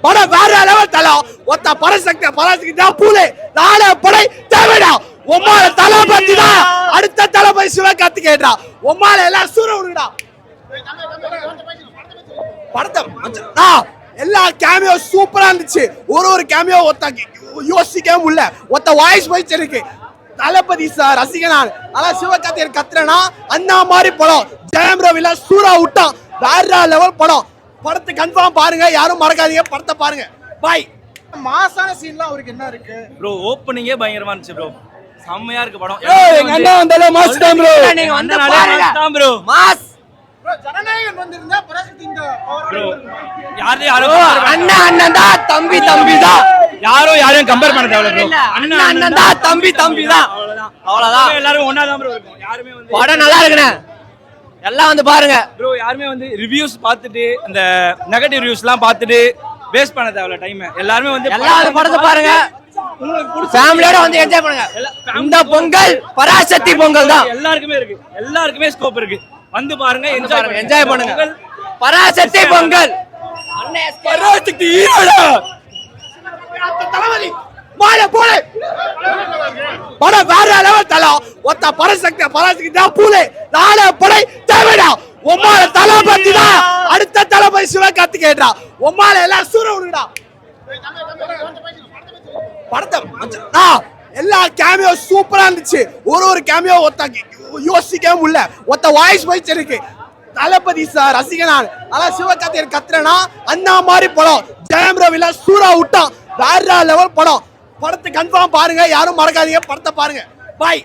படம் வேற லெவல் தலம். ஒத்த பராசக்தி தான் பூலே நாளே படை தேவைடா. உம்மால தளபதி தான் அடுத்த தளபதி சிவகார்த்திகேயன்டா. உம்மால எல்லாம் சூற விடுடா. படத்தை எல்லா கேமியோ சூப்பரா இருந்துச்சு. ஒரு கேமியோ ஒத்த யோசிக்கவே முடியல. ஒத்த வாய்ஸ் போயிச்சு இருக்கு. தளபதி சார் ரசிகனான். ஆனா சிவகார்த்திகேயன் கத்துறனா அந்த மாதிரி படம். ஜெயம் ரவில சூறா விட்டான். வேற லெவல் படம். படத்தை கன்ஃபார்ம் பாருங்க, யாரும் மறக்காதீங்க. படத்தை பாருங்க. பாய். மாசான சீன்லாம் அவருக்கு என்ன இருக்கு ப்ரோ? ஓப்பனிங்கே பயங்கரமா இருந்துச்சு ப்ரோ. செம்மையா இருக்கு படம். எங்க அண்ணா வந்தாலே மாஸ் தான் ப்ரோ. நீங்க வந்து பாருங்க ப்ரோ. Mass bro. ஜனநாயகன் வந்திருந்தா பராசக்தி இந்த ப்ரோ யாரும் அண்ணன் தான் தம்பி தான். யாரையும் கம்பேர் பண்ண தேவையில்ல ப்ரோ. அண்ணன் தான் தம்பி தான். அவ்வளவுதான். எல்லாரும் ஒண்ணா தான் ப்ரோ இருக்கும். யாருமே வந்து படம் நல்லா இருக்குண்ணே, எல்லாம் வந்து பாருங்க ப்ரோ. யாருமே வந்து ரிவ்யூஸ் பார்த்துட்டு அந்த நெகட்டிவ் ரிவ்யூஸ்லாம் பார்த்துட்டு வேஸ்ட் பண்ண தேவையில்ல டைம். எல்லாருமே வந்து எல்லாரும் படத்தை பாருங்க, ஃபேமிலியோட வந்து என்ஜாய் பண்ணுங்க. இந்த பொங்கல் பராசக்தி பொங்கல் தான். எல்லாருக்குமே ஸ்கோப் இருக்கு. வந்து பாருங்க, என்ஜாய் பண்ணுங்க. பராசக்தி பொங்கல். பராசக்தி ஹீரோடா. தளபதி மாலை போல படம் வேற லெவல் தலம். ஒத்த பராசக்தி தான் பூலே நாளே படை தேவைடா. உம்மால தளபதி தான் அடுத்த தளபதி சிவகார்த்திகேயன்டா. உம்மால எல்லாம் சூற விடுடா. படத்தை எல்லா கேமியோ சூப்பரா இருந்துச்சு. ஒரு கேமியோ ஒத்த யோசிக்கவே முடியல. ஒத்த வாய்ஸ் போயிச்சு இருக்கு. தளபதி சார் ரசிகனான். ஆனா சிவகார்த்திகேயன் கத்துறனா அந்த மாதிரி படம். ஜெயம் ரவில சூறா விட்டான். வேற லெவல் படம். படத்தை கன்ஃபார்ம் பாருங்க, யாரும் மறக்காதீங்க. படத்தை பாருங்க. பாய்.